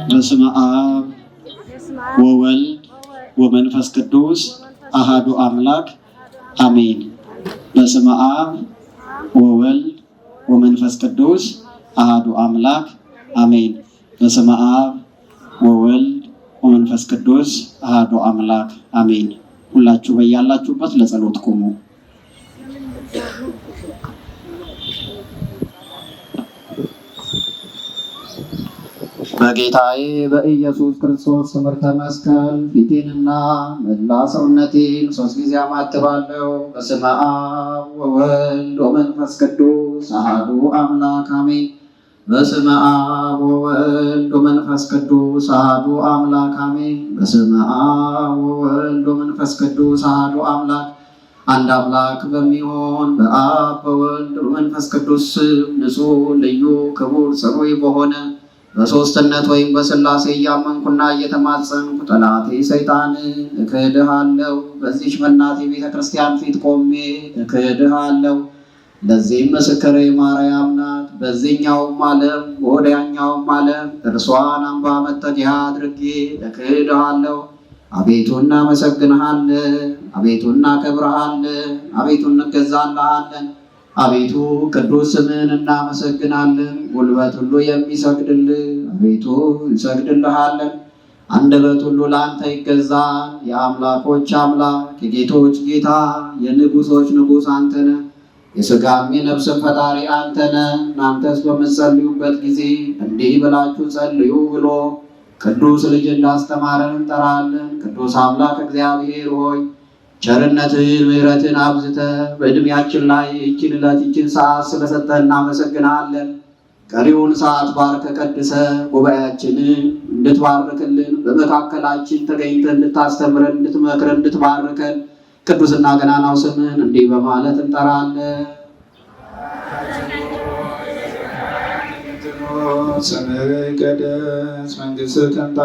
በስመ አብ ወወልድ ወመንፈስ ቅዱስ አሐዱ አምላክ አሜን። በስመ አብ ወወልድ ወመንፈስ ቅዱስ አሐዱ አምላክ አሜን። በስመ አብ ወወልድ ወመንፈስ ቅዱስ አሐዱ አምላክ አሜን። ሁላችሁ በያላችሁበት ለጸሎት ቁሙ። በጌታዬ በኢየሱስ ክርስቶስ ትምህርተ መስቀል ፊቴንና መላ ሰውነቴን 3 ጊዜ አማትባለሁ። በስመ አብ ወወልድ ወመንፈስ ቅዱስ አሐዱ አምላክ አሜን። በስመ አብ ወወልድ ወመንፈስ ቅዱስ አሐዱ አምላክ አሜን። በስመ አብ ወወልድ ወመንፈስ ቅዱስ አሐዱ አምላክ አንድ አምላክ በሚሆን በአብ በወልድ በመንፈስ ቅዱስ ስም ንጹሕ ልዩ ክቡር ጽሩይ በሆነ በሶስትነት ወይም በሥላሴ እያመንኩና እየተማጸንኩ ጠላቴ ሰይጣንን እክድሃለሁ። በዚች በእናቴ ቤተ ክርስቲያን ፊት ቆሜ እክድሃለሁ። ለዚህም ምስክሬ ማርያም ናት። በዚህኛውም ዓለም በወዲያኛውም ዓለም እርሷን አምባ መጠጊያ አድርጌ እክድሃለሁ። አቤቱ እናመሰግንሃለን፣ አቤቱ እናከብርሃለን፣ አቤቱ እንገዛልሃለን። አቤቱ ቅዱስ ስምን እናመሰግናለን። ጉልበት ሁሉ የሚሰግድልህ አቤቱ እንሰግድልሃለን። አንደበት ሁሉ ለአንተ ይገዛል። የአምላኮች አምላክ የጌቶች ጌታ የንጉሶች ንጉሥ አንተ ነህ። የሥጋም የነፍስም ፈጣሪ አንተ ነህ። እናንተስ በምትጸልዩበት ጊዜ እንዲህ ብላችሁ ጸልዩ ብሎ ቅዱስ ልጅ እንዳስተማረን እንጠራለን። ቅዱስ አምላክ እግዚአብሔር ሆይ ቸርነትን ምሕረትን አብዝተ በዕድሜያችን ላይ ይህችን ዕለት ይህችን ሰዓት ስለሰጠህ እናመሰግናለን። ቀሪውን ሰዓት ባርከ ቀድሰ ጉባኤያችንን እንድትባርክልን በመካከላችን ተገኝተ እንድታስተምረን እንድትመክረን እንድትባርከን ቅዱስና ገናናው ስምን እንዲህ በማለት እንጠራለን። ስምህ ይቀደስ፣ መንግሥትህ ትምጣ፣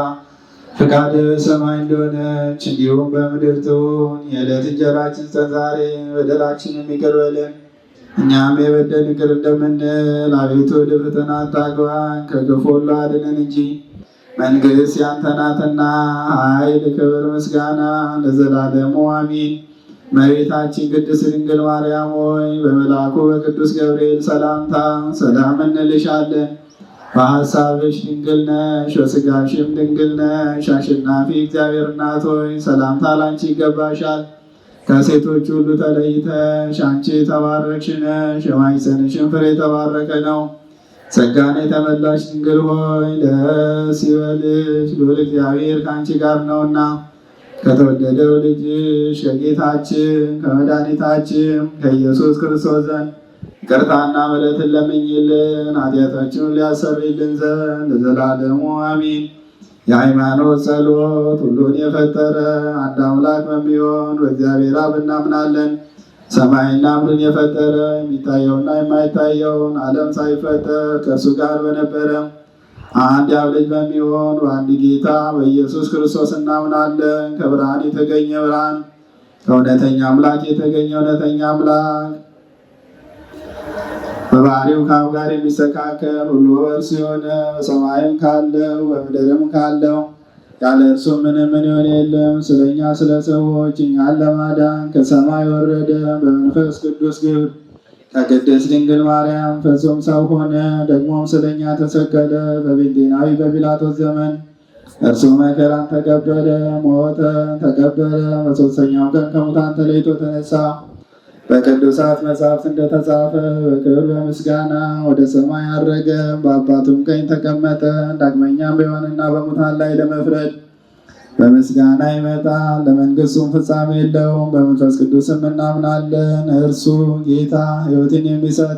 ፈቃድህ በሰማይ እንደሆነች እንዲሁም በምድር ትሁን። የዕለት እንጀራችንን ስጠን ዛሬ፣ በደላችንን ይቅር በለን እኛም የበደሉንን ይቅር እንደምንል። አቤቱ ወደ ፈተና አታግባን፣ ከክፉ ሁሉ አድነን እንጂ መንግሥት ያንተ ናትና ኃይል፣ ክብር፣ ምስጋና ለዘላለሙ አሜን። እመቤታችን ቅድስት ድንግል ማርያም ሆይ በመልአኩ በቅዱስ ገብርኤል ሰላምታ ሰላም እንልሻለን። በሐሳብሽ ድንግል ነሽ፣ በሥጋሽም ድንግል ነሽ። አሸናፊ እግዚአብሔር እናት ሆይ ሰላምታ ላንቺ ይገባሻል። ከሴቶች ሁሉ ተለይተሽ አንቺ የተባረክሽ ነሽ፣ የማኅፀንሽም ፍሬ የተባረከ ነው። ጸጋን የተመላሽ ድንግል ሆይ ደስ ይበልሽ፣ ልዑል እግዚአብሔር ከአንቺ ጋር ነውና ከተወደደው ልጅሽ ከጌታችን ከመድኃኒታችን ከኢየሱስ ክርስቶስ ዘንድ ይቅርታና ምሕረትን ለምኝልን ኃጢአታችንን ሊያሰርይልን ዘንድ ለዘላለሙ አሜን። የሃይማኖት ጸሎት። ሁሉን የፈጠረ አንድ አምላክ በሚሆን በእግዚአብሔር አብ እናምናለን። ሰማይና ምድርን የፈጠረ የሚታየውና የማይታየውን ዓለም ሳይፈጠር ከእርሱ ጋር በነበረ አንድ የአብ ልጅ በሚሆን በአንድ ጌታ በኢየሱስ ክርስቶስ እናምናለን። ከብርሃን የተገኘ ብርሃን፣ ከእውነተኛ አምላክ የተገኘ እውነተኛ አምላክ፣ በባህሪው ከአብ ጋር የሚስተካከል ሁሉ በእርሱ የሆነ በሰማይም ካለው በምድርም ካለው ያለ እርሱ ምንም ሊሆን የለም። ስለኛ ስለ ሰዎች እኛን ለማዳን ከሰማይ ወረደ። በመንፈስ ቅዱስ ግብር ከቅድስት ድንግል ማርያም ፍጹም ሰው ሆነ። ደግሞም ስለኛ ተሰቀለ። በጴንጤናዊ በጲላጦስ ዘመን እርሱ መከራን ተቀበለ፣ ሞተ፣ ተቀበረ። በሦስተኛው ቀን ከሙታን ተለይቶ ተነሳ። በቅዱሳት መጻሕፍት እንደተጻፈ በክብር በምስጋና ወደ ሰማይ አረገ። በአባቱም ቀኝ ተቀመጠ። ዳግመኛም በሕያዋንና በሙታን ላይ ለመፍረድ በምስጋና ይመጣል። ለመንግሥቱም ፍጻሜ የለውም። በመንፈስ ቅዱስም እናምናለን። እርሱ ጌታ ሕይወትን የሚሰጥ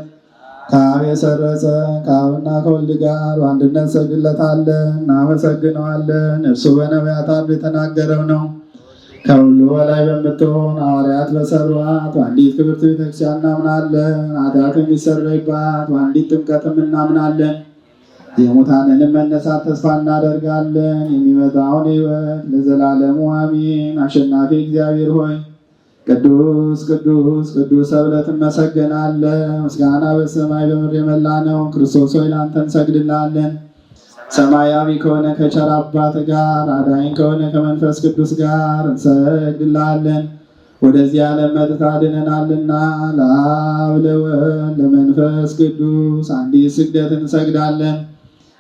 ከአብ የሰረጸ ከአብና ከወልድ ጋር በአንድነት እንሰግድለታለን፣ እናመሰግነዋለን። እርሱ በነቢያት አፍ የተናገረው ነው። ከሁሉ በላይ በምትሆን ሐዋርያት በሠሯት በአንዲት ክብርት ቤተክርስቲያን እናምናለን። ኃጢአት የሚሰረይባት በአንዲት ጥምቀትም እናምናለን። የሙታንንም መነሳት ተስፋ እናደርጋለን። የሚመጣውን ሕይወት ለዘላለሙ አሜን። አሸናፊ እግዚአብሔር ሆይ ቅዱስ ቅዱስ ቅዱስ ተብለህ ትመሰገናለህ። ምስጋና በሰማይ በምድር የመላ ነው። ክርስቶስ ሆይ ለአንተ እንሰግድልሃለን። ሰማያዊ ከሆነ ከቸር አባት ጋር አዳኝ ከሆነ ከመንፈስ ቅዱስ ጋር እንሰግድልሃለን። ወደዚህ ዓለም መጥተህ አድነናልና ለአብ ለወልድ ለመንፈስ ቅዱስ አንዲት ስግደት እንሰግዳለን።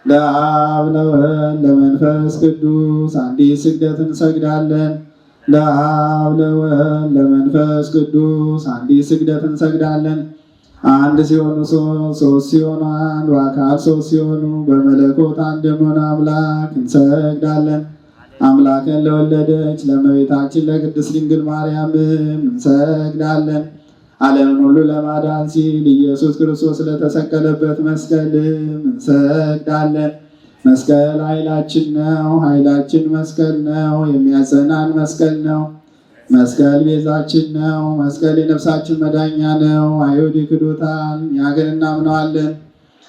ለአብ ለወልድ ለመንፈስ ቅዱስ አንዲት ስግደት እንሰግዳለን። ለአብ ለወልድ ለመንፈስ ቅዱስ አንዲት ስግደት እንሰግዳለን። አንድ ሲሆኑ ሶስት ሲሆኑ አንድ በአካል ሶስት ሲሆኑ በመለኮት አንድ የሆነ አምላክ እንሰግዳለን። አምላክን ለወለደች ለእመቤታችን ለቅድስት ድንግል ማርያምም እንሰግዳለን። ዓለምን ሁሉ ለማዳን ሲል ኢየሱስ ክርስቶስ ስለተሰቀለበት መስቀልም እንሰግዳለን። መስቀል ኃይላችን ነው። ኃይላችን መስቀል ነው። የሚያጸናን መስቀል ነው። መስቀል ቤዛችን ነው። መስቀል የነፍሳችን መዳኛ ነው። አይሁድ ይክዱታል፣ እኛ ግን እናምነዋለን።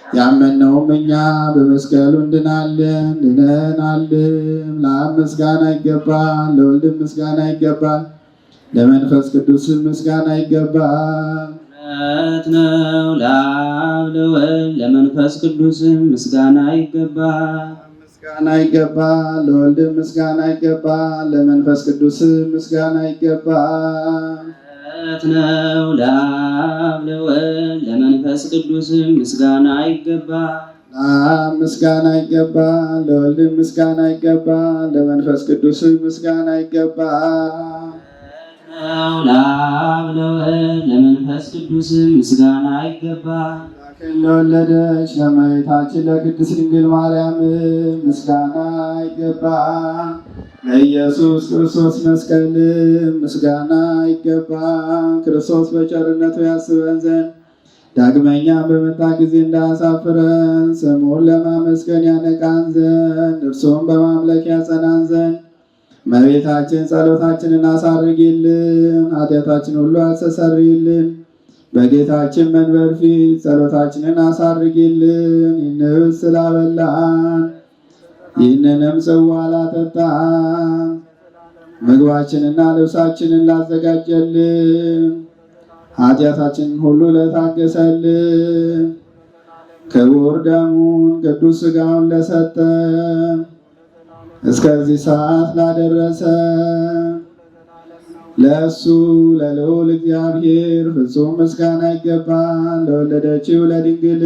ያመነውም እኛ በመስቀሉ እንድናለን ድነናልም። ለአብ ምስጋና ይገባል፣ ለወልድም ምስጋና ይገባል፣ ለመንፈስ ቅዱስ ምስጋና ይገባል። እውነት ነው። ለአብ ለወልድ ለመንፈስ ቅዱስ ምስጋና ይገባል። ምስጋና ይገባል፣ ለወልድም ምስጋና ይገባል፣ ለመንፈስ ቅዱስ ምስጋና ይገባል። እውነት ነው። ለአብ ለወልድ ለመንፈስ ቅዱስ ምስጋና ይገባል። ለአብ ምስጋና ይገባል፣ ለወልድም ምስጋና ይገባል፣ ለመንፈስ ቅዱስ ምስጋና ይገባል። ለአብ ለወልድ ለመንፈስ ቅዱስ ምስጋና ይገባል። ለወለደች ለእመቤታችን ለቅድስት ድንግል ማርያም ምስጋና ይገባል። ለኢየሱስ ክርስቶስ መስቀል ምስጋና ይገባል። ክርስቶስ በቸርነቱ ያስበን ዘንድ ዳግመኛ በመጣ ጊዜ እንዳያሳፍረን ስሙን ለማመስገን ያነቃን ዘንድ እርሱም በማምለክ ያጸናን ዘንድ እመቤታችን ጸሎታችንን አሳርጊልን፣ ኃጢአታችን ሁሉ አስተሰርይልን። በጌታችን መንበር ፊት ጸሎታችንን አሳርጊልን። ይህንን ስላበላን ይህንንም ጽዋ ላጠጣን ምግባችንና ልብሳችንን ላዘጋጀልን ኃጢአታችንን ሁሉ ለታገሰልን ክቡር ደሙን ቅዱስ ሥጋውን ለሰጠን እስከዚህ ሰዓት ላደረሰ ለእሱ ለልዑል እግዚአብሔር ፍጹም ምስጋና ይገባል። ለወለደችው ለድንግል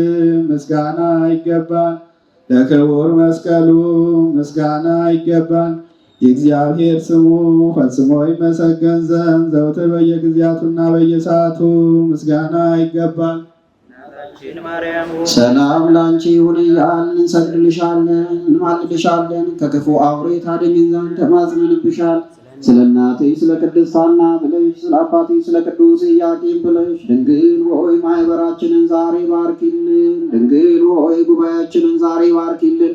ምስጋና ይገባል። ለክቡር መስቀሉ ምስጋና ይገባል። የእግዚአብሔር ስሙ ፈጽሞ ይመሰገን ዘንድ ዘውትር በየጊዜያቱና በየሰዓቱ ምስጋና ይገባል። ሰላም ላንቺ ይሁን እያልን እንሰግድልሻለን፣ እንማልድሻለን። ከክፉ አውሬ ታድኝን ዘንድ ተማጽነንብሻል። ስለ እናትሽ ስለ ቅድስት ሐና ብለሽ ስለ አባትሽ ስለ ቅዱስ ኢያቄም ብለሽ ድንግል ሆይ ማኅበራችንን ዛሬ ባርኪልን። ድንግል ሆይ ጉባኤያችንን ዛሬ ባርኪልን።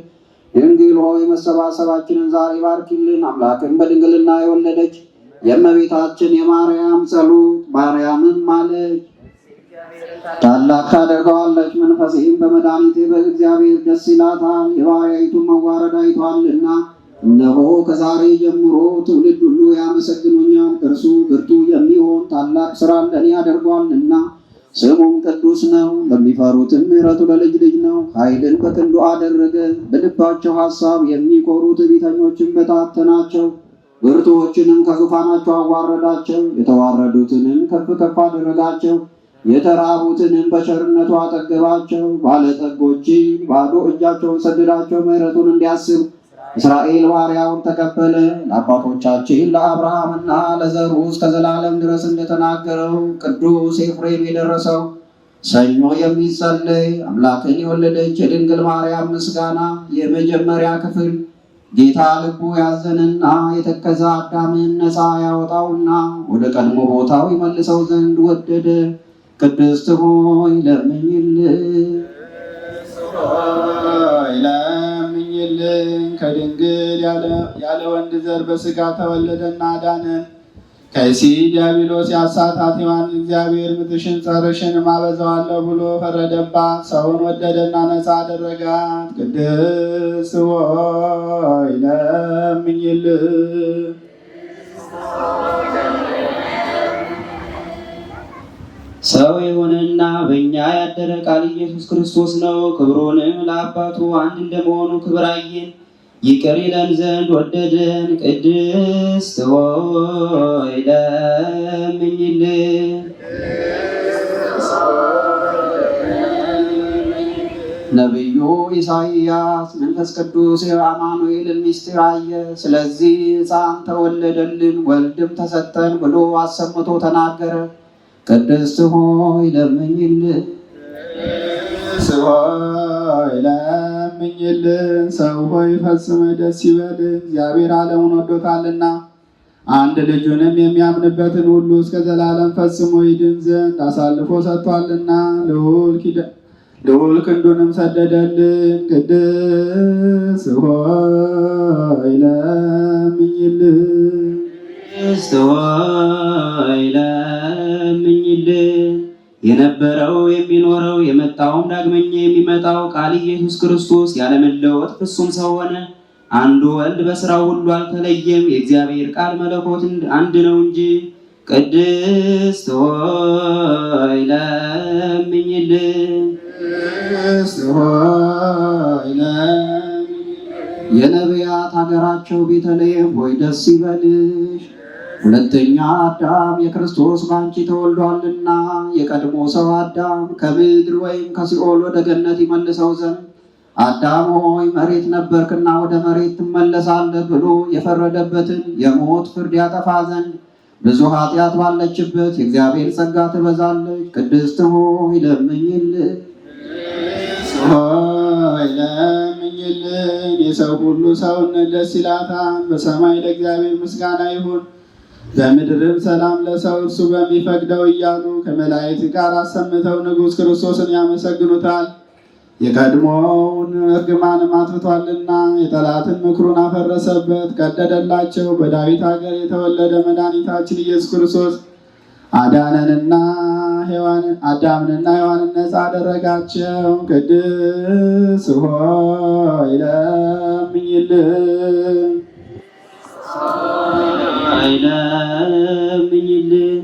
ድንግል ሆይ መሰባሰባችንን ዛሬ ባርኪልን። አምላክን በድንግልና የወለደች የእመቤታችን የማርያም ጸሎት ማርያምን ማለች ታላቅ ታደርገዋለች። መንፈሴም በመድኃኒቴ በእግዚአብሔር ደስ ይላታል፣ የባሪያይቱን መዋረድ አይቷልና። እነሆ ከዛሬ ጀምሮ ትውልድ ሁሉ ያመሰግኑኛል። እርሱ ብርቱ የሚሆን ታላቅ ሥራ ለእኔ ያደርጓልና ስሙም ቅዱስ ነው። ለሚፈሩትም ምሕረቱ ለልጅ ልጅ ነው። ኃይልን በክንዱ አደረገ። በልባቸው ሐሳብ የሚኮሩ ትዕቢተኞችን በታተናቸው። ብርቱዎችንም ከዙፋናቸው አዋረዳቸው። የተዋረዱትንም ከፍ ከፍ አደረጋቸው። የተራቡትንም በቸርነቱ አጠገባቸው። ባለጠጎችን ባዶ እጃቸውን ሰደዳቸው። ምሕረቱን እንዲያስብ እስራኤል ባሪያውን ተቀበለ። ለአባቶቻችን ለአብርሃምና ለዘሩ እስከ ዘላለም ድረስ እንደተናገረው ቅዱስ ኤፍሬም የደረሰው ሰኞ የሚጸለይ አምላክን የወለደች የድንግል ማርያም ምስጋና የመጀመሪያ ክፍል። ጌታ ልቡ ያዘንና የተከዘ አዳምን ነፃ ያወጣውና ወደ ቀድሞ ቦታው ይመልሰው ዘንድ ወደደ። ቅድስት ሆይ ለምኝልን። ለምኝልን። ከድንግል ያለ ወንድ ዘር በሥጋ ተወለደና አዳነን። ከዚህ ዲያብሎስ ያሳታት ሔዋንን እግዚአብሔር ምጥሽን ጸርሽን ማበዛዋለሁ ብሎ ፈረደባት። ሰውን ወደደና ነፃ አደረጋት። ቅድስት ሆይ ለምኝልን። ሰው የሆነና በእኛ ያደረ ቃል ኢየሱስ ክርስቶስ ነው። ክብሩንም ለአባቱ አንድ እንደመሆኑ ክብር አየን። ይቅር ይለን ዘንድ ወደደን። ቅድስት ሆይ ለምኝልን። ነቢዩ ኢሳይያስ መንፈስ ቅዱስ የአማኑኤልን ምስጢር አየ። ስለዚህ ሕፃን ተወለደልን ወልድም ተሰጠን ብሎ አሰምቶ ተናገረ። ቅድስት ሆይ ለምኝልን። ሆይ ለምኝልን። ሰው ሆይ ፈጽመ ደስ ይበል፣ እግዚአብሔር ዓለሙን ወዶታልና አንድ ልጁንም የሚያምንበትን ሁሉ እስከ ዘላለም ፈጽሞ ይድን ዘንድ አሳልፎ ሰጥቷልና ልዑል ክንዱንም ሰደደልን። ቅድስት ሆይ ለምኝልን። ቅድስት ሆይ ለምኝልን። የነበረው የሚኖረው የመጣውም ዳግመኛ የሚመጣው ቃል ኢየሱስ ክርስቶስ ያለመለወጥ ፍጹም ሰው ሆነ። አንዱ ወልድ በሥራው ሁሉ አልተለየም። የእግዚአብሔር ቃል መለኮት አንድ ነው እንጂ። ቅድስት ሆይ ለምኝልን። ቅድስት ሆይ ለምኝልን። የነቢያት ሀገራቸው ቤተልሔም ሆይ ደስ ይበልሽ። ሁለተኛ አዳም የክርስቶስ ባንቺ ተወልዷልና የቀድሞ ሰው አዳም ከምድር ወይም ከሲኦል ወደ ገነት ይመልሰው ዘንድ አዳም ሆይ መሬት ነበርክና ወደ መሬት ትመለሳለህ ብሎ የፈረደበትን የሞት ፍርድ ያጠፋ ዘንድ ብዙ ኃጢአት ባለችበት የእግዚአብሔር ጸጋ ትበዛለች። ቅድስት ሆይ ለምኝልን። ሆይ ለምኝልን። የሰው ሁሉ ሰውነት ደስ ይላታል። በሰማይ ለእግዚአብሔር ምስጋና ይሁን፣ በምድርም ሰላም ለሰው እርሱ በሚፈቅደው እያሉ ከመላእክት ጋር አሰምተው ንጉሥ ክርስቶስን ያመሰግኑታል። የቀድሞውን እርግማንም አጥፍቷልና የጠላትን ምክሩን አፈረሰበት፣ ቀደደላቸው። በዳዊት ሀገር የተወለደ መድኃኒታችን ኢየሱስ ክርስቶስ አዳምንና ሔዋንን ነፃ አደረጋቸው። ቅድስት ሆይ ለምኝልን። ለምኝልን።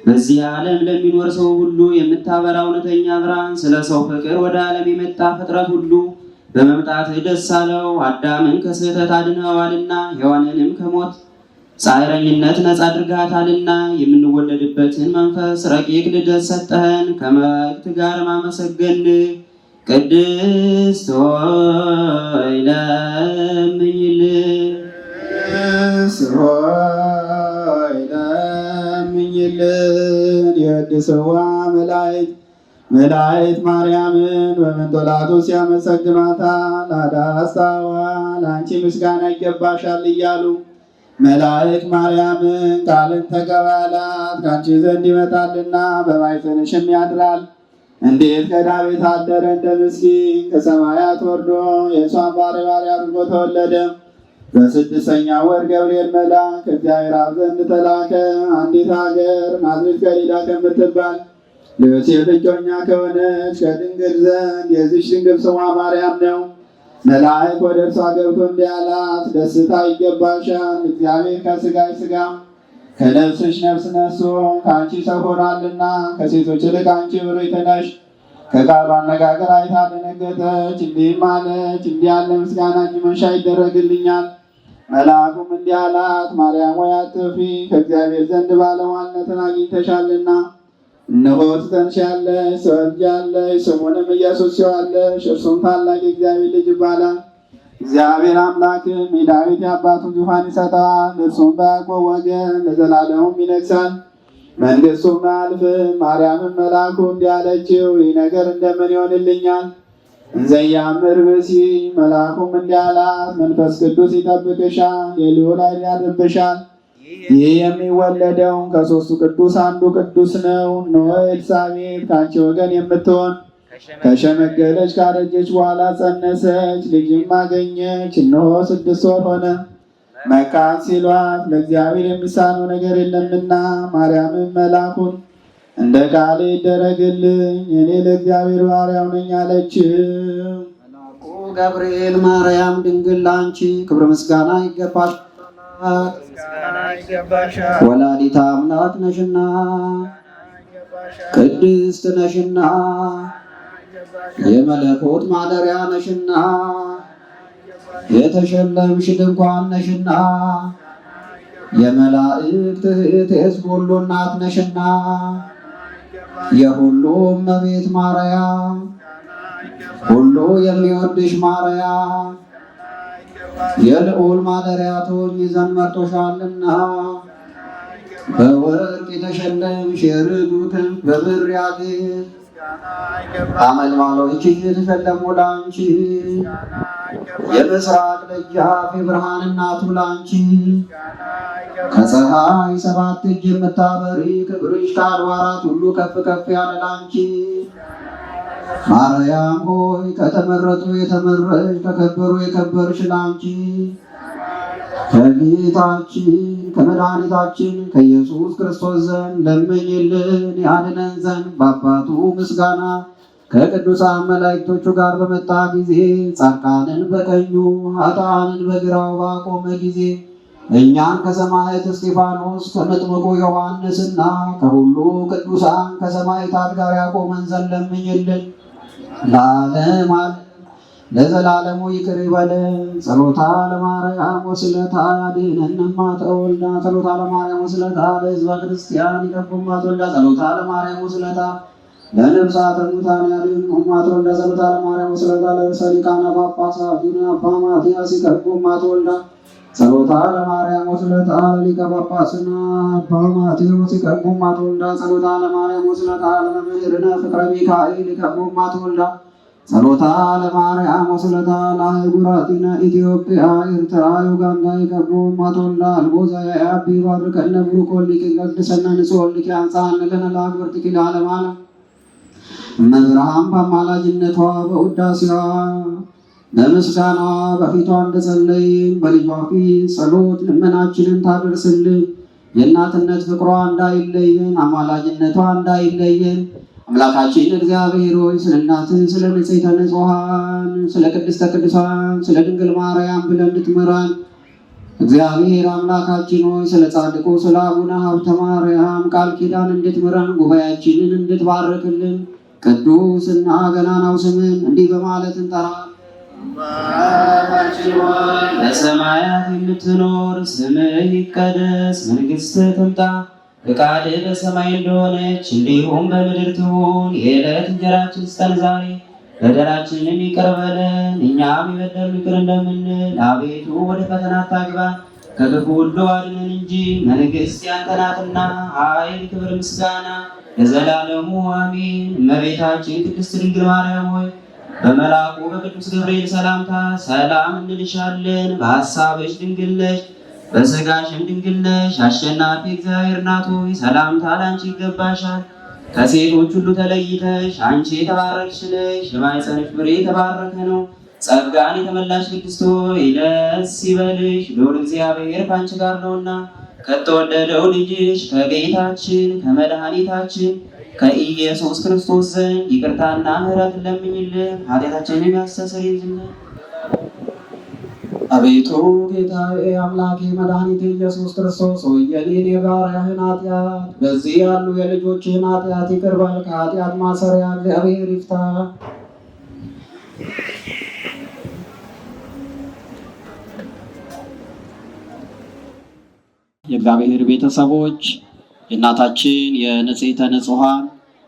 በዚህ ዓለም ለሚኖር ሰው ሁሉ የምታበራ እውነተኛ ብርሃን፣ ስለ ሰው ፍቅር ወደ ዓለም የመጣ ፍጥረት ሁሉ በመምጣት ደስ አለው። አዳምን ከስህተት አድነዋልና ሔዋንንም ከሞት ጻዕረኝነት ነፃ አድርጋታልና የምንወለድበትን መንፈስ ረቂቅ ልደት ሰጠህን። ከመላእክት ጋር ማመሰገን። ቅድስት ሆይ ለምኝልን። ቅድስት ሆይ ለምኝልን። የቅድስዋ መላእክት ማርያምን በመንጦላቱ ሲያመሰግኗታል። አዳስታዋ ለአንቺ ምስጋና ይገባሻል እያሉ መላእክት ማርያምን ቃልን ተቀበላት፣ ከአንቺ ዘንድ ይመጣልና በማኅፀንሽም ያድራል። እንዴት ከዳዊት አደረ እንደ ምስኪን ከሰማያት ወርዶ የእሷን ባሪያ አድርጎ ተወለደ። በስድስተኛው ወር ገብርኤል መልአክ ከእግዚአብሔር አብ ዘንድ ተላከ። አንዲት ሀገር ናዝሬት ገሊላ ከምትባል ለዮሴፍ እጮኛ ከሆነች ከድንግል ዘንድ የዚች ድንግል ስሟ ማርያም ነው። መልአክ ወደ እርሷ ገብቶ እንዲህ አላት፣ ደስታ ይገባሻል፣ እግዚአብሔር ከሥጋሽ ሥጋ ከነፍስሽ ነፍስ ነስቶ ከአንቺ ሰው ሆኗልና ከሴቶች ይልቅ አንቺ ብሩክት ነሽ። ከቃሉ አነጋገር አይታ ደነገጠች፣ እንዲህም አለች፣ እንዲህ ያለ ምስጋና እጅ መንሻ ይደረግልኛል። መልአኩም እንዲህ አላት፣ ማርያም ሆይ አትፍሪ፣ ከእግዚአብሔር ዘንድ ባለሟልነትን አግኝተሻልና እነሆ ትፀንሻለሽ፣ ትወልጃለሽ፣ ስሙንም ኢየሱስ ትዪዋለሽ። እርሱም ታላቅ የእግዚአብሔር ልጅ ይባላል። እግዚአብሔር አምላክም የዳዊት የአባቱን ዙፋን ይሰጠዋል። እርሱም በያዕቆብ ወገን ለዘላለሙም ይነግሣል፣ መንግሥቱም አያልፍም። ማርያምም መልአኩ እንዲህ አለችው፣ ይህ ነገር እንደምን ይሆንልኛል? እንዘ ኢያእምር ብእሲ። መልአኩም እንዲህ አላት፣ መንፈስ ቅዱስ ይጠብቅሻል፣ የልዑል ኃይል ያድርብሻል። ይህ የሚወለደው ከሦስቱ ቅዱስ አንዱ ቅዱስ ነው። እነሆ ኤልሳቤጥ ከአንቺ ወገን የምትሆን ከሸመገለች ካረጀች በኋላ ጸነሰች፣ ልጅም አገኘች። እነሆ 6 ወር ሆነ። መካን ሲሏት ለእግዚአብሔር የሚሳነው ነገር የለምና። ማርያምም መልአኩን እንደ ቃሌ ይደረግልኝ፣ እኔ ለእግዚአብሔር ባሪያው ነኝ አለችው። መልአኩ ገብርኤል ማርያም ድንግል ለአንቺ ክብር ምስጋና ይገባሻል፣ ወላዲተ አምላክ ነሽና ቅድስት ነሽና የመለኮት ማደሪያ ነሽና የተሸለምሽ ድንኳን ነሽና የመላእክት እህት የሕዝብ ሁሉ እናት ነሽና የሁሉ እመቤት ማርያም ሁሉ የሚወድሽ ማርያም የልዑል ማደሪያ ትሆኚ ዘንድ መርጦሻልና በወርቅ የተሸለምሽ የርግብ ክንፍ በብር ያጌጥ አመልማሎች የተሸለሙ ላንቺ የምስራቅ ደጃፍ የብርሃን እናቱ ላንቺ ከፀሐይ 7 እጅ የምታበሪ ክብርሽ ከአድባራት ሁሉ ከፍ ከፍ ያለ ላንቺ ማርያም ሆይ ከተመረጡ የተመረጥሽ ከከበሩ የከበርሽ ላንቺ ከጌታችን ከመድኃኒታችን ከኢየሱስ ክርስቶስ ዘንድ ለምኝልን ያድነን ዘንድ በአባቱ ምስጋና ከቅዱሳን መላእክቶቹ ጋር በመጣ ጊዜ ጻድቃንን በቀኙ ኃጥአንን በግራው ባቆመ ጊዜ እኛን ከሰማዕት እስጢፋኖስ ከመጥምቁ ዮሐንስና ከሁሉ ቅዱሳን ከሰማዕታት ጋር ያቆመን ዘንድ ለምኝልን። ለዓለም ለዘላለሙ ይቅር ይበለን። ጸሎታ ለማርያም ወስለታ ያድኅነነ እማተወልዳ ጸሎታ ለማርያም ወስለታ ለሕዝበ ክርስቲያን ይቀቡማ ተወልዳ ጸሎታ ለማርያም ወስለታ ለነፍሳተ ሙታን ያድኅነነ እማተወልዳ ጸሎታ ለማርያም ወስለታ ለርዕሰ ሊቃነ ጳጳሳት አባ ማትያስ ይቀቡማ ተወልዳ ጸሎታ ለማርያም ወስለታ ለሊቀ ጳጳስና አባ ማቴዎስ ይቀቡማ ተወልዳ ጸሎታ ለማርያም ወስለታ ለመምህርነ ፍቅረ ሚካኤል ይቀቡማ ተወልዳ ጸሎታ ለማርያም ወስለታ ለአህጉራቲነ ኢትዮጵያ ኤርትራ ዩጋንዳ ይቀቡማ ተወልዳ አልቦዛ ያቢ ባርከነ ብሩክ ወልድኪ ቀድሰነ ንጹሕ ወልድኪ አንጻነ ለነ ለአክብርትኪ ለዓለመ ዓለም እመብርሃን በአማላጅነቷ በውዳሴዋ በምስጋናዋ በፊቷ እንደጸለይን በልጇ ፊት ጸሎት ልመናችንን ታደርስልን። የእናትነት ፍቅሯ እንዳይለየን፣ አማላጅነቷ እንዳይለየን። አምላካችን እግዚአብሔር ሆይ ስለ እናትህ ስለ ንጽሕተ ንጹሐን ስለ ቅድስተ ቅዱሳን ስለ ድንግል ማርያም ብለን እንድትምራን እግዚአብሔር አምላካችን ሆይ ስለ ጻድቁ ስለ አቡነ ሀብተ ማርያም ቃል ኪዳን እንድትምረን ጉባኤያችንን እንድትባርክልን ቅዱስና ገናናው ስምን እንዲህ በማለት እንጠራለን። አባታችን ሆይ በሰማያት የምትኖር ስምህ ይቀደስ፣ መንግሥትህ ትምጣ፣ ፈቃድህ በሰማይ እንደሆነች እንዲሁም በምድር ትሁን። የዕለት እንጀራችንን ስጠን ዛሬ፣ በደላችንን ይቅር በለን እኛም የበደሉንን ይቅር እንደምንል፣ አቤቱ ወደ ፈተና አታግባን ከክፉ ሁሉ አድነን እንጂ መንግሥት ያንተ ናትና፣ ኃይል፣ ክብር፣ ምስጋና ለዘላለሙ አሜን። እመቤታችን ቅድስት ድንግል ማርያም ሆይ በመልአኩ በቅዱስ ገብርኤል ሰላምታ ሰላም እንልሻለን። በሐሳብሽ ድንግል ነሽ፣ በሥጋሽም ድንግል ነሽ። አሸናፊ እግዚአብሔር እናት ሆይ ሰላምታ ላንቺ ይገባሻል። ከሴቶች ሁሉ ተለይተሽ አንቺ የተባረክሽ ነሽ፣ የማኅፀንሽ ፍሬ የተባረከ ነው። ጸጋን የተመላሽ ቅድስት ሆይ ደስ ይበልሽ፣ ልዑል እግዚአብሔር ከአንቺ ጋር ነውና ከተወደደው ልጅሽ ከጌታችን ከመድኃኒታችን ከኢየሱስ ክርስቶስ ዘንድ ይቅርታና ምሕረት ለምኝልን ኃጢአታችንን ያስተሰርይልን። አቤቱ ጌታዬ አምላኬ መድኃኒቴ ኢየሱስ ክርስቶስ ሆይ የኔን የባሪያህን ኃጢአት በዚህ ያሉ የልጆችህን ኃጢአት ይቅር በል። ከኃጢአት ማሰሪያ እግዚአብሔር ይፍታ። የእግዚአብሔር ቤተሰቦች የእናታችን የንጽሕተ ንጹሐን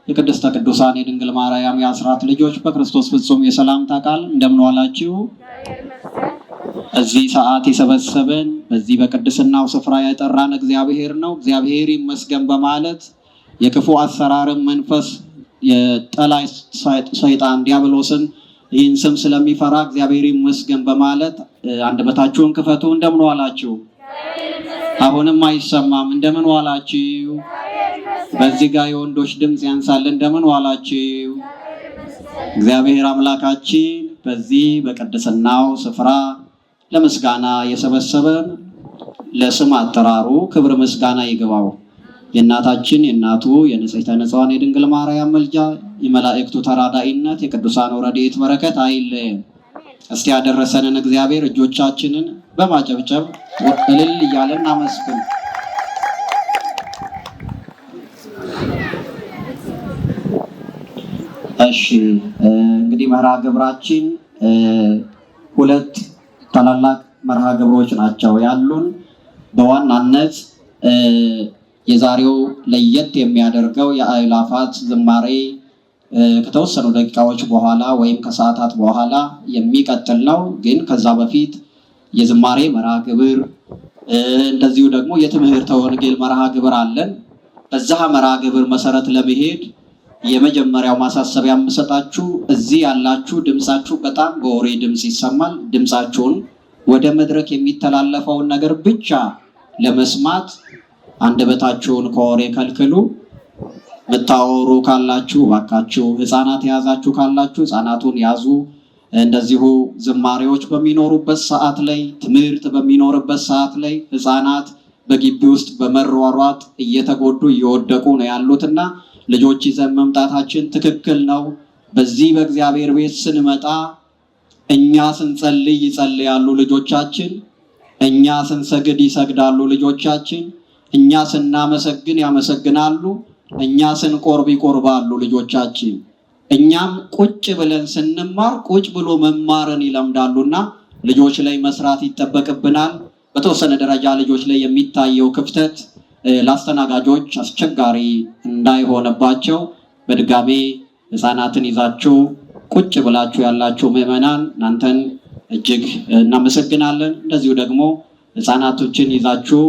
የቅድስተ ቅዱሳን የድንግል ማርያም የአስራት ልጆች በክርስቶስ ፍጹም የሰላምታ ቃል እንደምን ዋላችሁ? እዚህ ሰዓት የሰበሰበን በዚህ በቅድስናው ስፍራ ያጠራን እግዚአብሔር ነው። እግዚአብሔር ይመስገን በማለት የክፉ አሰራርን መንፈስ የጠላይ ሰይጣን ዲያብሎስን ይህን ስም ስለሚፈራ እግዚአብሔር ይመስገን በማለት አንደበታችሁን ክፈቱ። እንደምን ዋላችሁ? አሁንም አይሰማም። እንደምን ዋላችሁ? በዚህ ጋር የወንዶች ድምፅ ያንሳል። እንደምን ዋላችሁ? እግዚአብሔር አምላካችን በዚህ በቅድስናው ስፍራ ለምስጋና የሰበሰበን ለስም አጠራሩ ክብር ምስጋና ይግባው። የእናታችን የእናቱ የንጽሕተ ንጹሐን የድንግል ማርያም መልጃ፣ የመላእክቱ ተራዳኢነት፣ የቅዱሳን ረድኤት በረከት አይለየን። እስቲ ያደረሰንን እግዚአብሔር እጆቻችንን በማጨብጨብ እልል እያለን አመስግን። እሺ እንግዲህ መርሃ ግብራችን ሁለት ታላላቅ መርሃ ግብሮች ናቸው ያሉን። በዋናነት የዛሬው ለየት የሚያደርገው የአእላፋት ዝማሬ ከተወሰኑ ደቂቃዎች በኋላ ወይም ከሰዓታት በኋላ የሚቀጥል ነው። ግን ከዛ በፊት የዝማሬ መርሃ ግብር እንደዚሁ ደግሞ የትምህርተ ወንጌል መርሃ ግብር አለን። በዛ መርሃ ግብር መሰረት ለመሄድ የመጀመሪያው ማሳሰቢያ የምሰጣችሁ እዚህ ያላችሁ ድምጻችሁ በጣም በወሬ ድምጽ ይሰማል። ድምጻችሁን ወደ መድረክ የሚተላለፈውን ነገር ብቻ ለመስማት አንደበታችሁን ከወሬ ከልክሉ። ምታወሩ ካላችሁ ባካችሁ፣ ህፃናት የያዛችሁ ካላችሁ ህፃናቱን ያዙ። እንደዚሁ ዝማሬዎች በሚኖሩበት ሰዓት ላይ፣ ትምህርት በሚኖርበት ሰዓት ላይ ህፃናት በግቢ ውስጥ በመሯሯጥ እየተጎዱ እየወደቁ ነው ያሉትና ልጆች ይዘን መምጣታችን ትክክል ነው። በዚህ በእግዚአብሔር ቤት ስንመጣ እኛ ስንጸልይ ይጸልያሉ ልጆቻችን፣ እኛ ስንሰግድ ይሰግዳሉ ልጆቻችን፣ እኛ ስናመሰግን ያመሰግናሉ፣ እኛ ስንቆርብ ይቆርባሉ ልጆቻችን። እኛም ቁጭ ብለን ስንማር ቁጭ ብሎ መማርን ይለምዳሉና ልጆች ላይ መስራት ይጠበቅብናል። በተወሰነ ደረጃ ልጆች ላይ የሚታየው ክፍተት ለአስተናጋጆች አስቸጋሪ እንዳይሆንባቸው በድጋሜ ህፃናትን ይዛችሁ ቁጭ ብላችሁ ያላችሁ ምዕመናን እናንተን እጅግ እናመሰግናለን። እንደዚሁ ደግሞ ህፃናቶችን ይዛችሁ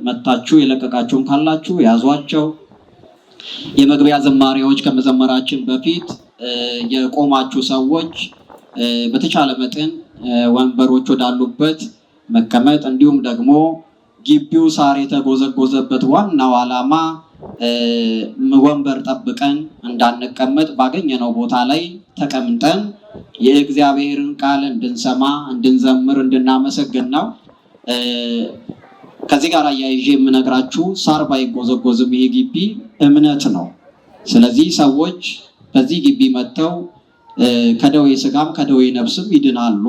መታችሁ የለቀቃችሁን ካላችሁ ያዟቸው። የመግቢያ ዝማሬዎች ከመዘመራችን በፊት የቆማችሁ ሰዎች በተቻለ መጠን ወንበሮች ወዳሉበት መቀመጥ፣ እንዲሁም ደግሞ ግቢው ሳር የተጎዘጎዘበት ዋናው ዓላማ ወንበር ጠብቀን እንዳንቀመጥ ባገኘነው ቦታ ላይ ተቀምጠን የእግዚአብሔርን ቃል እንድንሰማ፣ እንድንዘምር፣ እንድናመሰግን ነው። ከዚህ ጋር አያይዤ የምነግራችሁ ሳር ባይጎዘጎዝም ይሄ ግቢ እምነት ነው። ስለዚህ ሰዎች በዚህ ግቢ መጥተው ከደዌ ስጋም ከደዌ ነፍስም ይድናሉ።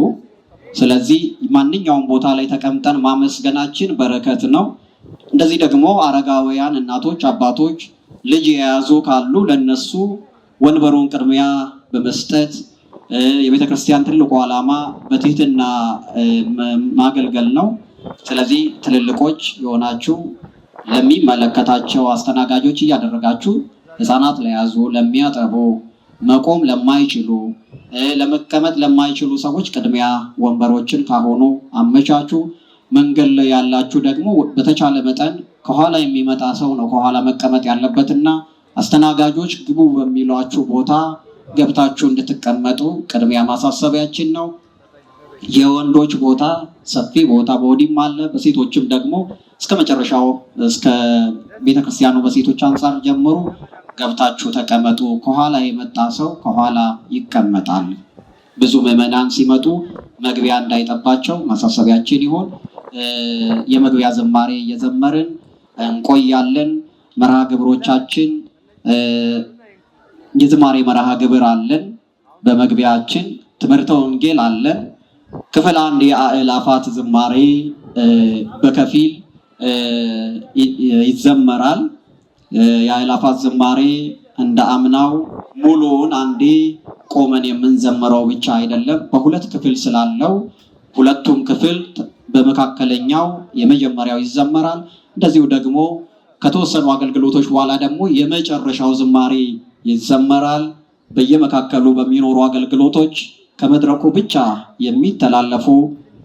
ስለዚህ ማንኛውም ቦታ ላይ ተቀምጠን ማመስገናችን በረከት ነው። እንደዚህ ደግሞ አረጋውያን እናቶች፣ አባቶች ልጅ የያዙ ካሉ ለነሱ ወንበሩን ቅድሚያ በመስጠት የቤተክርስቲያን ትልቁ ዓላማ በትህትና ማገልገል ነው። ስለዚህ ትልልቆች የሆናችሁ ለሚመለከታቸው አስተናጋጆች እያደረጋችሁ ህፃናት ለያዙ፣ ለሚያጠቡ፣ መቆም ለማይችሉ፣ ለመቀመጥ ለማይችሉ ሰዎች ቅድሚያ ወንበሮችን ካሁኑ አመቻቹ። መንገድ ላይ ያላችሁ ደግሞ በተቻለ መጠን ከኋላ የሚመጣ ሰው ነው ከኋላ መቀመጥ ያለበትና አስተናጋጆች ግቡ በሚሏችሁ ቦታ ገብታችሁ እንድትቀመጡ ቅድሚያ ማሳሰቢያችን ነው። የወንዶች ቦታ ሰፊ ቦታ በወዲም አለ፣ በሴቶችም ደግሞ እስከ መጨረሻው እስከ ቤተክርስቲያኑ በሴቶች አንጻር ጀምሮ ገብታችሁ ተቀመጡ። ከኋላ የመጣ ሰው ከኋላ ይቀመጣል። ብዙ ምዕመናን ሲመጡ መግቢያ እንዳይጠባቸው ማሳሰቢያችን ይሆን። የመግቢያ ዝማሬ እየዘመርን እንቆያለን። መርሃ ግብሮቻችን የዝማሬ መርሃ ግብር አለን። በመግቢያችን ትምህርተ ወንጌል አለን። ክፍል 1 የአእላፋት ዝማሬ በከፊል ይዘመራል። የአእላፋት ዝማሬ እንደ አምናው ሙሉውን አንዴ ቆመን የምንዘምረው ብቻ አይደለም። በሁለት ክፍል ስላለው ሁለቱም ክፍል በመካከለኛው የመጀመሪያው ይዘመራል። እንደዚሁ ደግሞ ከተወሰኑ አገልግሎቶች በኋላ ደግሞ የመጨረሻው ዝማሬ ይዘመራል። በየመካከሉ በሚኖሩ አገልግሎቶች ከመድረኩ ብቻ የሚተላለፉ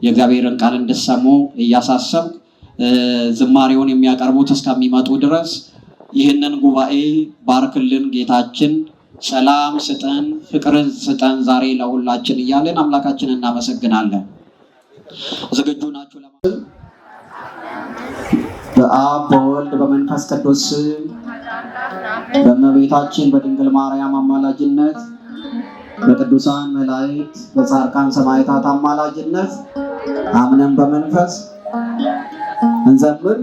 የእግዚአብሔርን ቃል እንድሰሙ እያሳሰብ ዝማሬውን የሚያቀርቡት እስከሚመጡ ድረስ ይህንን ጉባኤ ባርክልን ጌታችን፣ ሰላም ስጠን፣ ፍቅርን ስጠን ዛሬ ለሁላችን እያለን አምላካችን እናመሰግናለን። ዝግጁ ናችሁ? በአብ በወልድ በመንፈስ ቅዱስ በእመቤታችን በድንግል ማርያም አማላጅነት በቅዱሳን መላእክት በጻድቃን ሰማዕታት አማላጅነት አምነን በመንፈስ እንዘምር።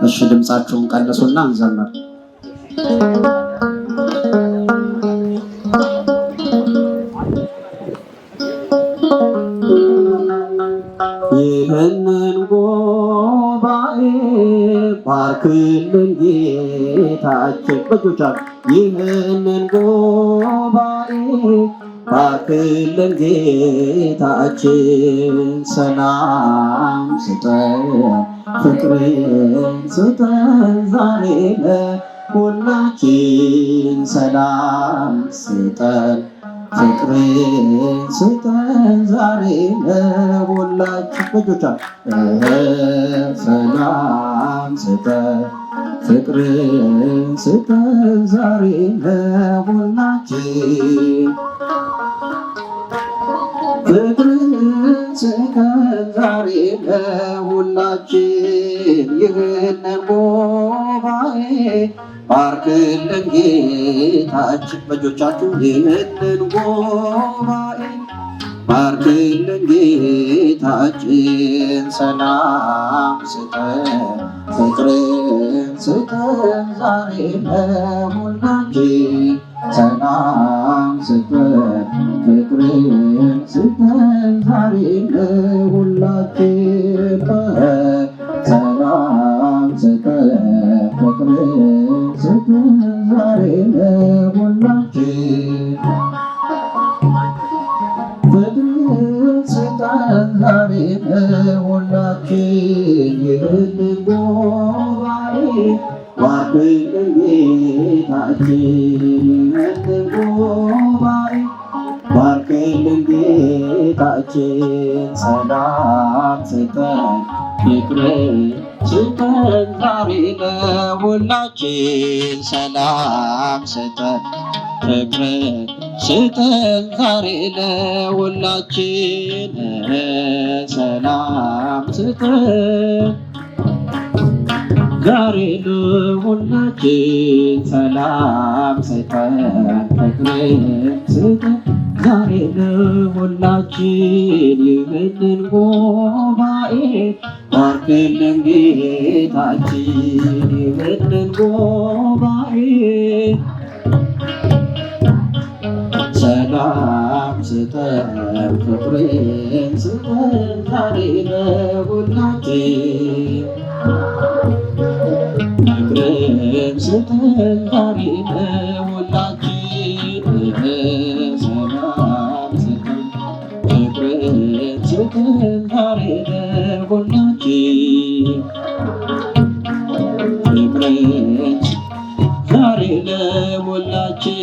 እሺ ድምጻችሁን ቀንሱና እንዘምር። ይህንን ጉባኤ ባርክልን ጌታችን በእጆቻችን ይህንን ጉባኤ ባርክልን ጌታችን ሰላም ስጠን ፍቅርን ስጠን ዛሬ ለሁላችን ሰላም ስጠን ፍቅርን ስጠን ዛሬ ለሁላችን በእጆቻችን ሰላም ስጠን ፍቅርን ስጠን ዛሬ ለሁላችን ፍቅርን ስጠን ዛሬ ለሁላችን ይህንን ጉባኤ ባርክልን ጌታችን በእጆቻችሁ ይህንን ጉባኤ ባርክልን ጌታችን ሰላም ስጠን ፍቅርን ስጠን ዛሬ ለሁላችን ሰላም ስጠን ፍቅርን ስጠን ዛሬ ለሁላችን ሰላም ስጠን ፍቅርን ስጠን ዛሬ ለሁላችን ፍቅርን ስጠን ዛሬ ለሁላችን ይህንን ጉባኤ ባርክልን ጌታችን ይህንን ጉባኤ ባርክልን ጌታችን ሰላም ስጠን ፍቅርን ስጠን ዛሬ ለሁላችን ሰላም ስጠን ፍቅርን ስጠን ዛሬ ለሁላችን ሰላም ስጠን ዛሬ ለሁላችን ሰላም ስጠን ፍቅርን ስጠን ዛሬ ለሁላችን ይህንን ጉባኤ ባርክልን ጌታችን ይህንን ጉባኤ ሰላም ስጠን ፍቅርን ስጠን ዛሬ ለሁላችን ፍቅርን ስጠን ዛሬ ለሁላችን ሰላም ስጠን ፍቅርን ስጠን ዛሬ ለሁላችን ፍቅርን ዛሬ ለሁላችን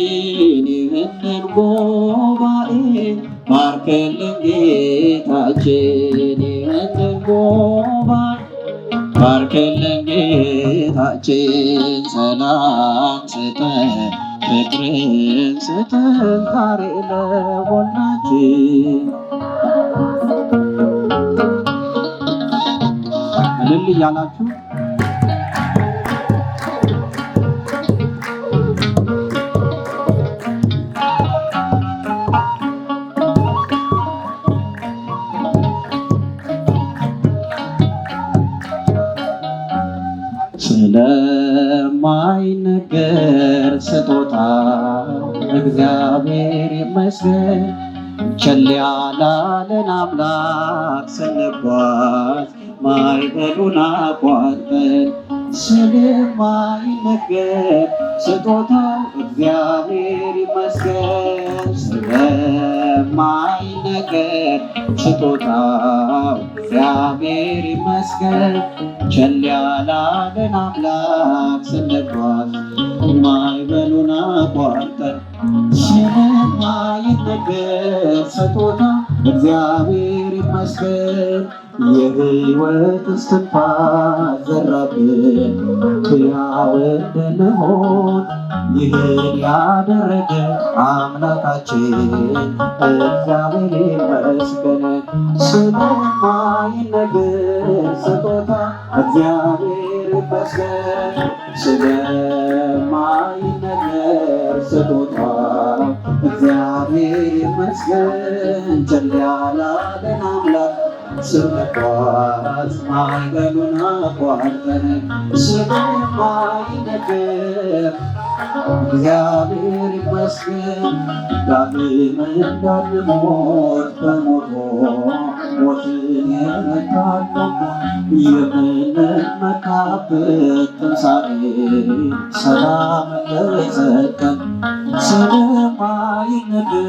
ይህንን ጉባኤ ባርክልን ጌታችን ይህንን ጉባኤ ባርክልን ጌታችን ሰላም ስጠን ፍቅርን ስጠን ዛሬ ለሁላችን እልል እያላችሁ ስለማይነገር ስጦታ እግዚአብሔር ይመስገን ቸል ያላለን አምላክ ስንጓዝ ማዕበሉን አቋርጠን ስለማይነገር ስጦታው እግዚአብሔር ይመስገን ስለማይነገር ስጦታው እግዚአብሔር ይመስገን ቸል ያላለን አምላክ ስንጓዝ ማዕበሉን አቋርጠን ስለማይነገር ስጦታ እግዚአብሔር ይመስገን የሕይወት እስትንፋስ ዘራብን ሕያው እንድንሆን ይህን ያደረገ አምላካችን እግዚአብሔር ይመስገን ስለማይነገር ስጦታ እግዚአብሔር ይመስገን ስለማይነገር ስጦታ እግዚአብሔር ይመስገን ቸል ያላለን አምላክ ስንጓዝ ማዕበሉን አቋርጠን ስለማይነገር ነገር እግዚአብሔር ይመስገን። ዳግም እንዳንሞት በሞቶ ሞትን የመታነው የምንመካበት ትንሣኤ ሰላም ለሰጠን ስለማይነገር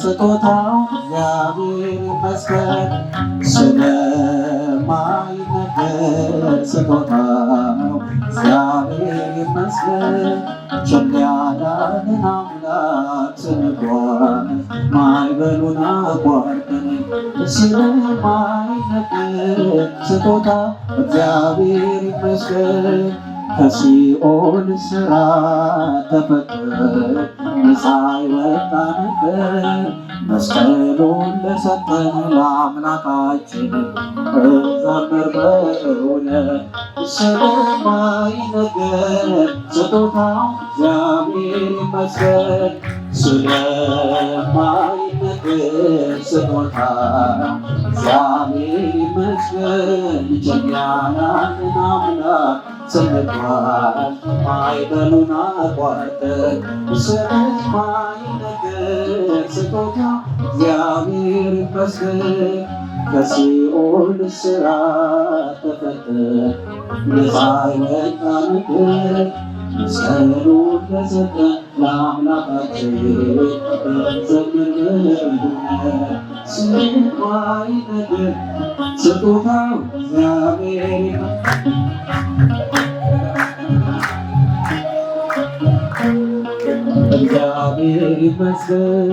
ስጦታው እግዚአብሔር ይመስገን። ስለማይነገር ስጦታው እግዚአብሔር ይመስገን። ቸል ያዳንን አምላክ ስንጓዝ ማዕበሉን አቋርጠን ስለማይነገር ስጦታ እግዚአብሔር ይመስገን። ከሲኦል እስራት ተፈተን ነፃ ወጣንበት መስቀሉን ለሰጠን ለአምላካችን እንዘምር በእውነት። ስለማይነገር ስጦታው እግዚአብሔር ይመስገን። ስለማይነገር ስጦታው እግዚአብሔር ይመስገን። ቸል ያዳንን አምላክ ስንጓዝ ማዕበሉን አቋርጠን ስለማይነገር ስጦታው እግዚአብሔር ይመስገን። ከሲኦል እስራት ተፈተን ነፃ ወጣንበት መስቀሉን ለሰጠን ለአምላካችን እንዘምር በእውነት። ስለማይነገር ስጦታው እግዚአብሔር እግዚአብሔር ይመስገን።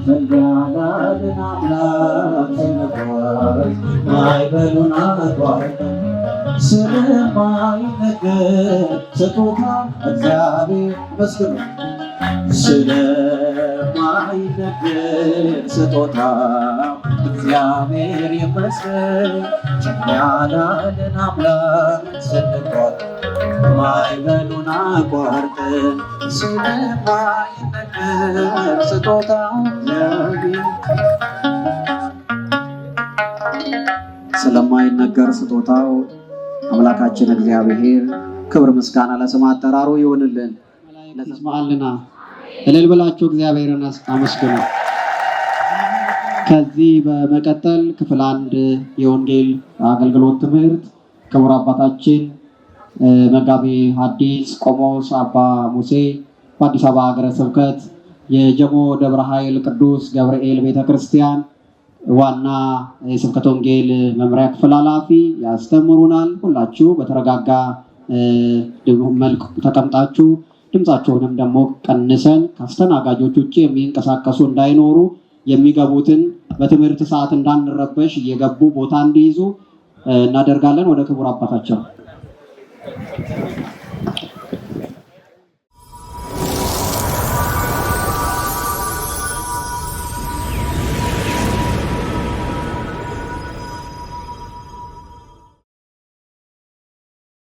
ቸል ያዳንን አምላክ ስንጓዝ ማዕበሉን አቋርጠን ስለማይነገር ስጦታው እግዚአብሔር ይመስገን። ስለማይነገር ስጦታው እግዚአብሔር ይመስገን። ቸል ያዳንን አምላክ ስንጓዝ ማዕበሉን አቋርጠን ስለማይነገር ስጦታው እግዚአብሔር ስለማይነገር ስጦታው አምላካችን እግዚአብሔር ክብር ምስጋና ለስም አጠራሩ ይሁንልን። ለተስማልና እልል ብላችሁ እግዚአብሔርን አመስግኑ። ከዚህ በመቀጠል ክፍል 1 የወንጌል አገልግሎት ትምህርት ክቡር አባታችን መጋቤ ሐዲስ ቆሞስ አባ ሙሴ በአዲስ አበባ ሀገረ ስብከት የጀሞ ደብረ ኃይል ቅዱስ ገብርኤል ቤተክርስቲያን ዋና የስብከተ ወንጌል መምሪያ ክፍል ኃላፊ ያስተምሩናል። ሁላችሁ በተረጋጋ መልኩ ተቀምጣችሁ ድምጻችሁንም ደግሞ ቀንሰን ከአስተናጋጆች ውጭ የሚንቀሳቀሱ እንዳይኖሩ የሚገቡትን በትምህርት ሰዓት እንዳንረበሽ እየገቡ ቦታ እንዲይዙ እናደርጋለን። ወደ ክቡር አባታቸው